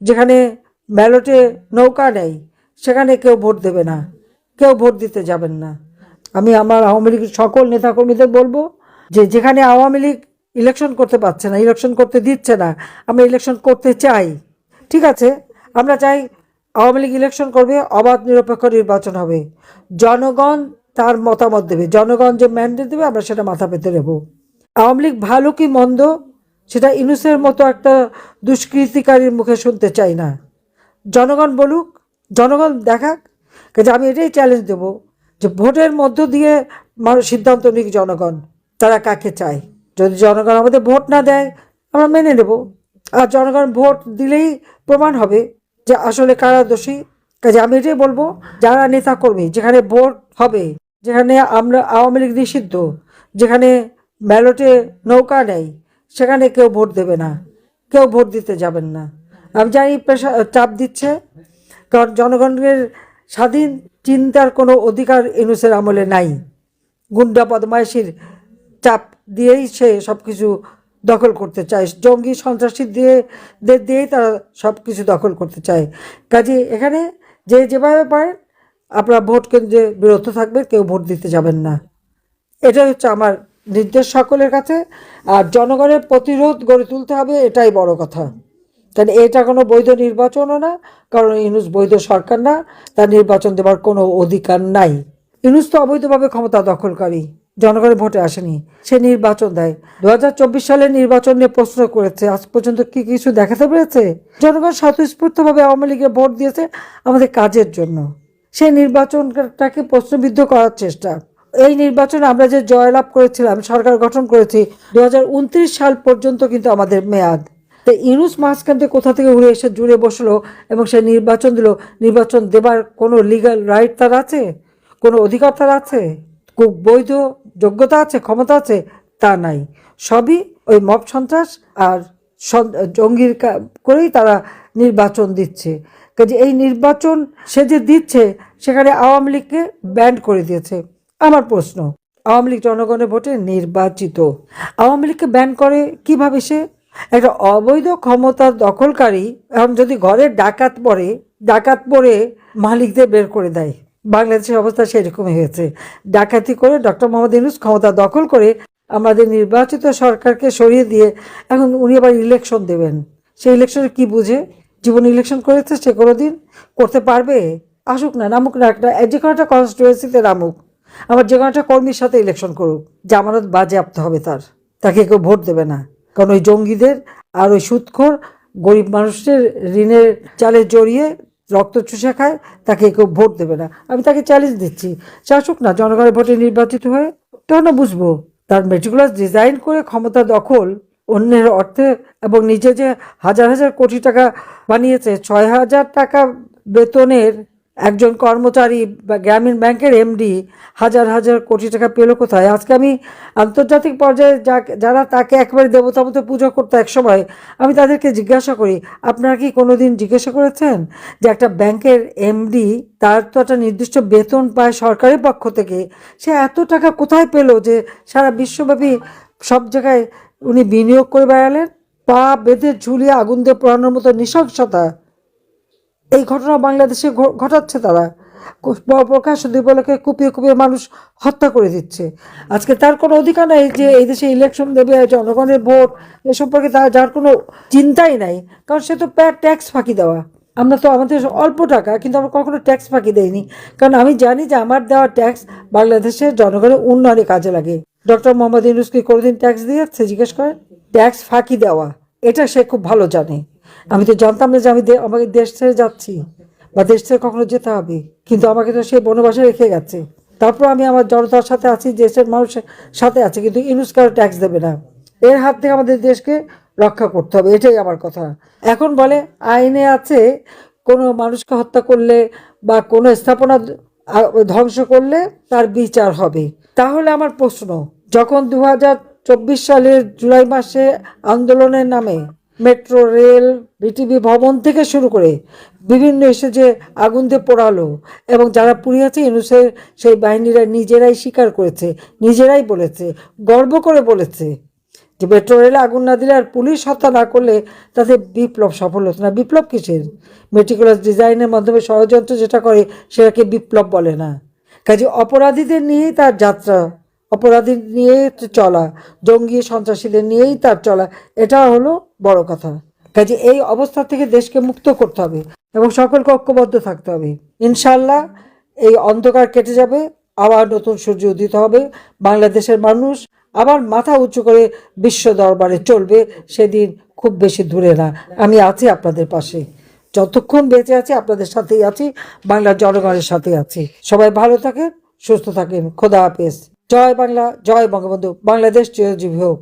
যেখানে ব্যালটে নৌকা নেই সেখানে কেউ ভোট দেবে না, কেউ ভোট দিতে যাবেন না। আমি আমার আওয়ামী লীগের সকল নেতাকর্মীদের বলবো যে যেখানে আওয়ামী লীগ ইলেকশন করতে পারছে না, ইলেকশন করতে দিচ্ছে না, আমরা ইলেকশন করতে চাই। ঠিক আছে, আমরা চাই আওয়ামী লীগ ইলেকশন করবে, অবাধ নিরপেক্ষ নির্বাচন হবে, জনগণ তার মতামত দেবে, জনগণ যে ম্যান্ডেট দেবে আমরা সেটা মাথা পেতে নেব। আওয়ামী লীগ ভালো কি মন্দ সেটা ইউনূসের মতো একটা দুষ্কৃতিকারীর মুখে শুনতে চাই না। জনগণ বলুক, জনগণ দেখাক। কাজে আমি এটাই চ্যালেঞ্জ দেব যে ভোটের মধ্য দিয়ে মানুষ সিদ্ধান্ত নিক, জনগণ তারা কাকে চায়। যদি জনগণ আমাদের ভোট না দেয় আমরা মেনে নেব, আর জনগণ ভোট দিলেই প্রমাণ হবে যে আসলে কারা দোষী। কাজে আমি এটাই বলবো, যারা নেতা কর্মী, যেখানে ভোট হবে, যেখানে আমরা আওয়ামী লীগ নিষিদ্ধ, যেখানে ব্যালটে নৌকা নেই সেখানে কেউ ভোট দেবে না, কেউ ভোট দিতে যাবেন না। আমি জানি চাপ দিচ্ছে, কারণ জনগণের স্বাধীন চিন্তার কোনো অধিকার ইউনূসের আমলে নাই। গুন্ডা বদমাইশির চাপ দিয়েই সে সব কিছু দখল করতে চায়, জঙ্গি সন্ত্রাসী দিয়েই তারা সব কিছু দখল করতে চায়। কাজে এখানে যে যেভাবে পারেন আপনারা ভোট কেন্দ্রে বিরত থাকবেন, কেউ ভোট দিতে যাবেন না। এটাই হচ্ছে আমার নির্দেশ সকলের কাছে। আর জনগণের প্রতিরোধ গড়ে তুলতে হবে, এটাই বড় কথা। কারণ এটা কোনো বৈধ নির্বাচনও না, কারণ ইউনূস বৈধ সরকার না, তার নির্বাচন দেওয়ার কোনো অধিকার নাই। ইউনূস তো অবৈধভাবে ক্ষমতা দখলকারী, জনগণের ভোটে আসেনি, সে নির্বাচন দেয়। 2024 সালের নির্বাচন নিয়ে প্রশ্ন করেছে, আজ পর্যন্ত কি কিছু দেখাতে পেরেছে? জনগণ স্বতঃস্ফূর্তভাবে আওয়ামী লীগের ভোট দিয়েছে আমাদের কাজের জন্য। সেই নির্বাচনটাকে প্রশ্নবিদ্ধ করার চেষ্টা। এই নির্বাচনে আমরা যে জয়লাভ করেছিলাম, সরকার গঠন করেছি, 2029 সাল পর্যন্ত কিন্তু আমাদের মেয়াদ। তো ইউনূস মাঝখান থেকে কোথা থেকে উড়ে এসে জুড়ে বসলো এবং সে নির্বাচন দিল। নির্বাচন দেবার কোনো লিগ্যাল রাইট তার আছে? কোনো অধিকার তার আছে? খুব বৈধ যোগ্যতা আছে, ক্ষমতা আছে? তা নাই। সবই ওই মব সন্ত্রাস আর জঙ্গির করেই তারা নির্বাচন দিচ্ছে। কাজে এই নির্বাচন সে যে দিচ্ছে সেখানে আওয়ামী লীগকে ব্যান্ড করে দিয়েছে। আমার প্রশ্ন, আওয়ামী লীগ জনগণের ভোটে নির্বাচিত, আওয়ামী লীগকে ব্যান করে কিভাবে? সে একটা অবৈধ ক্ষমতার দখলকারী। এখন যদি ঘরে ডাকাত পড়ে মালিকদের বের করে দেয়, বাংলাদেশের অবস্থা সেরকমই হয়েছে। ডাকাতি করে ডক্টর মোহাম্মদ ইউনূস ক্ষমতা দখল করে আমাদের নির্বাচিত সরকারকে সরিয়ে দিয়ে এখন উনি আবার ইলেকশন দেবেন। সেই ইলেকশনে কি বুঝে? জীবন ইলেকশন করেছে সে কোনোদিন? করতে পারবে? আসুক না, নামুক না, যে কোনো একটা কনস্টিটুয়েন্সিতে নামুক, আবার যে কোনো একটা কর্মীর সাথে ইলেকশন করুক, জামানত বাজেয়াপ্ত হবে তাকে কেউ ভোট দেবে না। কারণ ওই জঙ্গিদের আর ওই সুদখোর গরিব মানুষের ঋণের চালে জড়িয়ে রক্ত চুষে খায়, তাকে কেউ ভোট দেবে না। আমি তাকে চ্যালেঞ্জ দিচ্ছি, সে আসুক না, জনগণের ভোটে নির্বাচিত হয়ে, তখন বুঝবো। তার মেটিকুলাস ডিজাইন করে ক্ষমতা দখল, অন্যের অর্থে, এবং নিজে যে হাজার হাজার কোটি টাকা বানিয়েছে, 6,000 টাকা বেতনের একজন কর্মচারী বা গ্রামীণ ব্যাংকের এমডি হাজার হাজার কোটি টাকা পেল কোথায়? আজকে আমি আন্তর্জাতিক পর্যায়ে যারা তাকে একবারে দেবতা মতো পুজো করতো একসময়, আমি তাদেরকে জিজ্ঞাসা করি, আপনারা কি কোনোদিন জিজ্ঞাসা করেছেন যে একটা ব্যাংকের এমডি, তার তো একটা নির্দিষ্ট বেতন পায় সরকারের পক্ষ থেকে, সে এত টাকা কোথায় পেল যে সারা বিশ্বব্যাপী সব জায়গায় উনি বিনিয়োগ করে বেড়ালেন? পা বেঁধে ঝুলিয়ে আগুন দিয়ে পোড়ানোর মতো নৃশংসতা এই ঘটনা বাংলাদেশে ঘটাচ্ছে তারা। প্রকাশ্য দিবালোকে কুপিয়ে মানুষ হত্যা করে দিচ্ছে। আজকে তার কোনো অধিকার নাই যে এই দেশে ইলেকশন দেবে, জনগণের ভোট এ সম্পর্কে তার যার কোনো চিন্তাই নাই, কারণ সে তো ট্যাক্স ফাঁকি দেওয়া। আমরা তো আমাদের অল্প টাকা, কিন্তু আমরা কখনো ট্যাক্স ফাঁকি দেয়নি, কারণ আমি জানি যে আমার দেওয়া ট্যাক্স বাংলাদেশের জনগণের উন্নয়নে কাজে লাগে। ডক্টর মোহাম্মদ ইউনূস কি কোনোদিন ট্যাক্স দিয়েছে? জিজ্ঞেস করেন। ট্যাক্স ফাঁকি দেওয়া এটা সে খুব ভালো জানে। আমি তো জানতাম না যে আমি আমাকে দেশ ছেড়ে যাচ্ছি বা দেশ ছেড়ে কখনো যেতে হবে, কিন্তু আমাকে তো সেই বনবাসে রেখে গেছে। তারপর আমি আমার জনতার সাথে আছি, দেশের মানুষের সাথে আছি, কিন্তু ইউনূস কারো ট্যাক্স দেবে না। এর হাত থেকে আমাদের দেশকে রক্ষা করতে হবে, এটাই আমার কথা। এখন বলে আইনে আছে কোনো মানুষকে হত্যা করলে বা কোনো স্থাপনা ধ্বংস করলে তার বিচার হবে। তাহলে আমার প্রশ্ন, যখন 2024 সালের জুলাই মাসে আন্দোলনের নামে মেট্রো রেল, বিটিভি ভবন থেকে শুরু করে বিভিন্ন এসে যে আগুন দিয়ে পোড়ালো, এবং যারা পুড়িয়েছে ইউনূসের সেই বাহিনীরা নিজেরাই স্বীকার করেছে, নিজেরাই বলেছে, গর্ব করে বলেছে যে মেট্রো রেলে আগুন না দিলে আর পুলিশ হত্যা না করলে তাতে বিপ্লব সফল হতো না। বিপ্লব কিসের? মেটিকুলাস ডিজাইনের মাধ্যমে ষড়যন্ত্র যেটা করে সেটাকে বিপ্লব বলে না। কাজে অপরাধীদের নিয়েই তার যাত্রা, অপরাধী নিয়ে চলা, জঙ্গি সন্ত্রাসীদের নিয়েই তার চলা, এটা হলো বড় কথা। কাজে এই অবস্থা থেকে দেশকে মুক্ত করতে হবে এবং সকলকে ঐক্যবদ্ধ থাকতে হবে। ইনশাল্লাহ এই অন্ধকার কেটে যাবে, আবার নতুন সূর্য উদিত হবে, বাংলাদেশের মানুষ আবার মাথা উঁচু করে বিশ্ব দরবারে চলবে। সেদিন খুব বেশি দূরে না। আমি আছি আপনাদের পাশে, যতক্ষণ বেঁচে আছি আপনাদের সাথেই আছি, বাংলার জনগণের সাথে আছি। সবাই ভালো থাকেন, সুস্থ থাকেন। খোদা হাফেজ। জয় বাংলা, জয় বঙ্গবন্ধু। বাংলাদেশ চিরজীবী হোক।